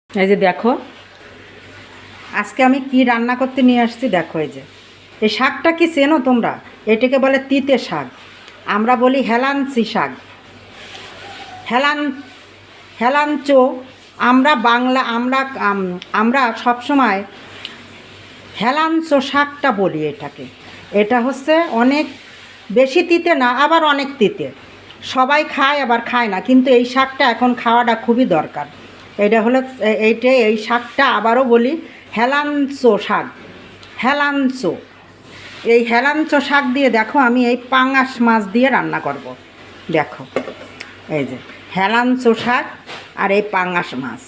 এই যে দেখো আজকে আমি কি রান্না করতে নিয়ে আসছি। দেখো এই শাকটা কি চেনো তোমরা? এটাকে বলে তিতে শাক, আমরা বলি হেলাঞ্চি শাক, হেলান হেলাঞ্চো। আমরা বাংলা আমরা সবসময় হেলাঞ্চো শাকটা বলি এটাকে। এটা হচ্ছে অনেক বেশি তিতে না, আবার অনেক তিতে। সবাই খায় আবার খায় না, কিন্তু এই শাকটা এখন খাওয়াটা খুবই দরকার। এটা হলো এই শাকটা আবারও বলি হেলাঞ্চো শাক, হেলাঞ্চো। এই হেলাঞ্চো শাক দিয়ে দেখো আমি এই পাঙাশ মাছ দিয়ে রান্না করব। দেখো এই যে হেলাঞ্চো শাক আর এই পাঙাশ মাছ।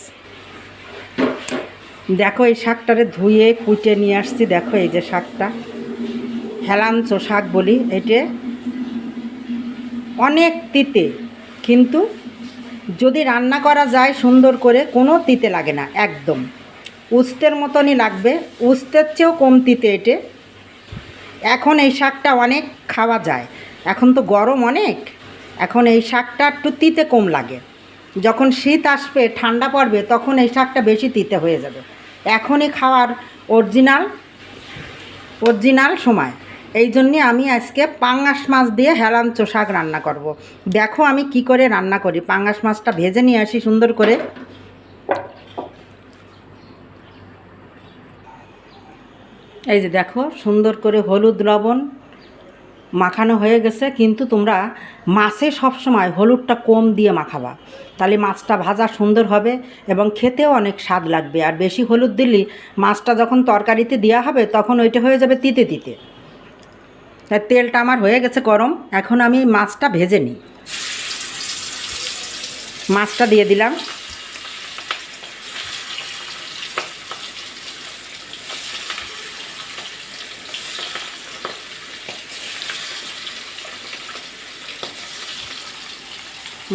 দেখো এই শাকটারে ধুয়ে কুটে নিয়ে আসছি। দেখো এই যে শাকটা হেলাঞ্চো শাক বলি। এটা অনেক তিতে, কিন্তু যদি রান্না করা যায় সুন্দর করে কোনো তিতে লাগে না, একদম উস্তের মতনই লাগবে, উস্তের চেয়েও কম তিতে এটা। এখন এই শাকটা অনেক খাওয়া যায়, এখন তো গরম অনেক, এখন এই শাকটা একটু তিতে কম লাগে। যখন শীত আসবে ঠান্ডা পড়বে তখন এই শাকটা বেশি তিতে হয়ে যাবে। এখনই খাওয়ার অরিজিনাল সময়। এই জন্যে আমি আজকে পাঙাশ মাছ দিয়ে হেলাঞ্চো শাক রান্না করব। দেখো আমি কি করে রান্না করি। পাঙাশ মাছটা ভেজে নিয়ে আসি সুন্দর করে। এই যে দেখো সুন্দর করে হলুদ লবণ মাখানো হয়ে গেছে, কিন্তু তোমরা মাছে সবসময় হলুদটা কম দিয়ে মাখাবা, তাহলে মাছটা ভাজা সুন্দর হবে এবং খেতেও অনেক স্বাদ লাগবে। আর বেশি হলুদ দিলে মাছটা যখন তরকারিতে দেওয়া হবে তখন ওইটা হয়ে যাবে তিতে তিতে। তাই তেলটা আমার হয়ে গেছে গরম, এখন আমি মাছটা ভেজে নিই। মাছটা দিয়ে দিলাম।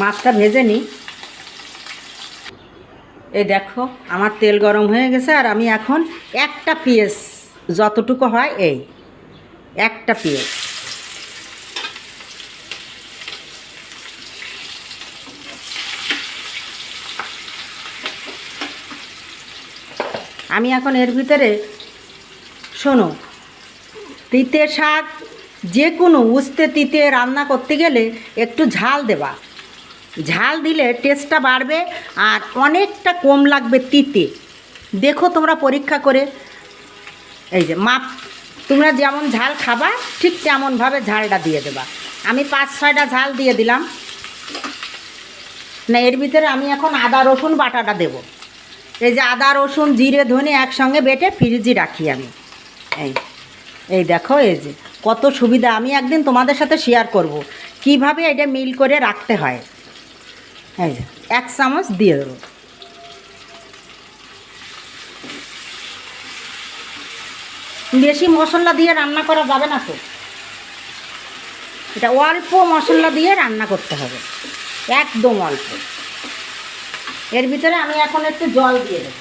মাছটা ভেজে নিই। এই দেখো আমার তেল গরম হয়ে গেছে, আর আমি এখন একটা পেঁয়াজ, যতটুকু হয় এই একটা পেঁয়াজ, আমি এখন এর ভিতরে শোনো, তিতে শাক যে কোনো উস্তে তিতে রান্না করতে গেলে একটু ঝাল দেবা, ঝাল দিলে টেস্টটা বাড়বে আর অনেকটা কম লাগবে তিতে। দেখো তোমরা পরীক্ষা করে, এই যে মাপ, তোমরা যেমন ঝাল খাবা ঠিক তেমনভাবে ঝালটা দিয়ে দেবা। আমি 5-6টা ঝাল দিয়ে দিলাম। না, এর ভিতরে আমি এখন আদা রসুন বাটাটা দেব। এই যে আদা রসুন জিরে ধনে একসঙ্গে বেটে ফ্রিজে রাখি আমি। এই এই দেখো এই যে কত সুবিধা। আমি একদিন তোমাদের সাথে শেয়ার করব কিভাবে এটা মিল করে রাখতে হয়। এই যে 1 চামচ দিয়ে দেবো। বেশি মশলা দিয়ে রান্না করা যাবে না তো, এটা অল্প মশলা দিয়ে রান্না করতে হবে, একদম অল্প। এর ভিতরে আমি এখন একটু জল দিয়ে দেবো,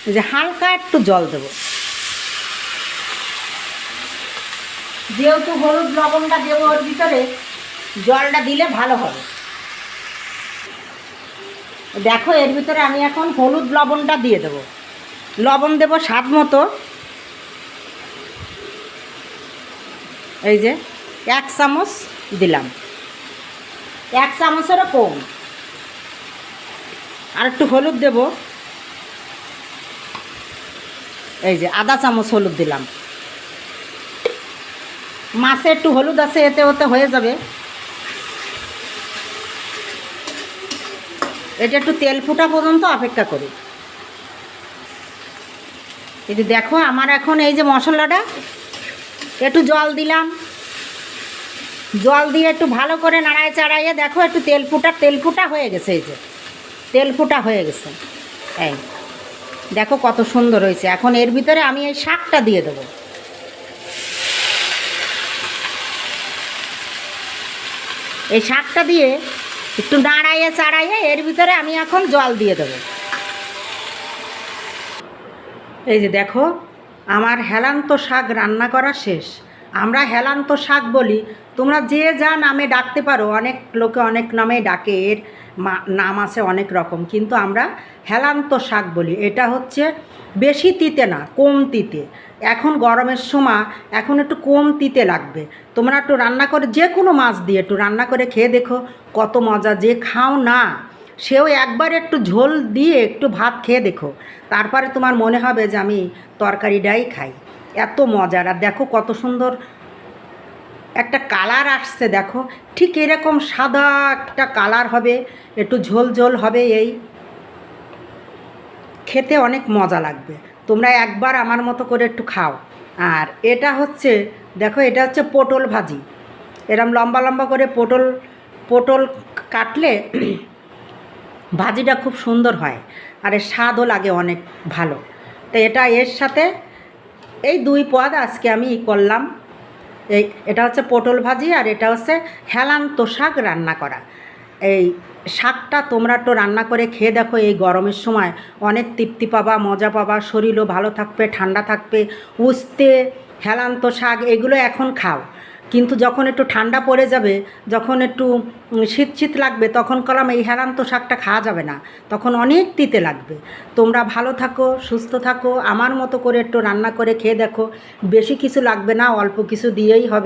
এই যে হালকা একটু জল দেবো, যেহেতু হলুদ লবণটা দেবো ওর ভিতরে, জলটা দিলে ভালো হবে। দেখো এর ভিতরে আমি এখন হলুদ লবণটা দিয়ে দেবো, লবণ দেবো স্বাদ মতো। এই যে 1 চামচ দিলাম, 1 চামচেরও কম। আর একটু হলুদ দেব, এই যে আধা চামচ হলুদ দিলাম। মাছে একটু হলুদ আছে, এতে ওতে হয়ে যাবে। এটা একটু তেল ফুটা পর্যন্ত অপেক্ষা করি। এই যে দেখো আমার এখন এই যে মশলাটা, একটু জল দিলাম, জল দিয়ে একটু ভালো করে নাড়ায় চাড়াইয়ে দেখো একটু তেল ফুটা হয়ে গেছে। এই যে তেল ফুটা হয়ে গেছে, এই দেখো কত সুন্দর হয়েছে। এখন এর ভিতরে আমি এই শাকটা দিয়ে দেবো। এই শাকটা দিয়ে একটু নাড়াইয়ে চাড়াইয়ে এর ভিতরে আমি এখন জল দিয়ে দেবো। এই যে দেখো আমার হেলান্ত শাক রান্না করা শেষ। আমরা হেলান্ত শাক বলি, তোমরা যে যা নামে ডাকতে পারো, অনেক লোকে অনেক নামে ডাকে। এর নাম আছে অনেক রকম, কিন্তু আমরা হেলান্ত শাক বলি। এটা হচ্ছে বেশি তিতে না, কম তিতে। এখন গরমের সময় এখন একটু কম তিতে লাগবে। তোমরা একটু রান্না করে যে কোনো মাছ দিয়ে একটু রান্না করে খেয়ে দেখো কত মজা। যে খাও না সেও একবার একটু ঝোল দিয়ে একটু ভাত খেয়ে দেখো, তারপরে তোমার মনে হবে যে আমি তরকারিটাই খাই। এত মজার। আর দেখো কত সুন্দর একটা কালার আসছে, দেখো ঠিক এরকম সাদা একটা কালার হবে, একটু ঝোল ঝোল হবে, এই খেতে অনেক মজা লাগবে। তোমরা একবার আমার মতো করে একটু খাও। আর এটা হচ্ছে, দেখো এটা হচ্ছে পটল ভাজি। এরম লম্বা লম্বা করে পটল পটল কাটলে ভাজিটা খুব সুন্দর হয়, আর এর স্বাদও লাগে অনেক ভালো। তো এটা এর সাথে এই দুই পদ আজকে আমি করলাম। এটা হচ্ছে পটল ভাজি, আর এটা হচ্ছে হেলান্ত শাক রান্না করা। এই শাকটা তোমরা একটু রান্না করে খেয়ে দেখো, এই গরমের সময় অনেক তৃপ্তি পাবা, মজা পাবা, শরীরও ভালো থাকবে, ঠান্ডা থাকবে। উস্তে, হেলান্ত শাক এগুলো এখন খাও, কিন্তু যখন একটু ঠান্ডা পড়ে যাবে, যখন একটু শীত শীত লাগবে, তখন কলাম এই হেলান্ত শাকটা খাওয়া যাবে না, তখন অনেক তিতে লাগবে। তোমরা ভালো থাকো, সুস্থ থাকো, আমার মতো করে একটু রান্না করে খেয়ে দেখো। বেশি কিছু লাগবে না, অল্প কিছু দিয়েই হবে।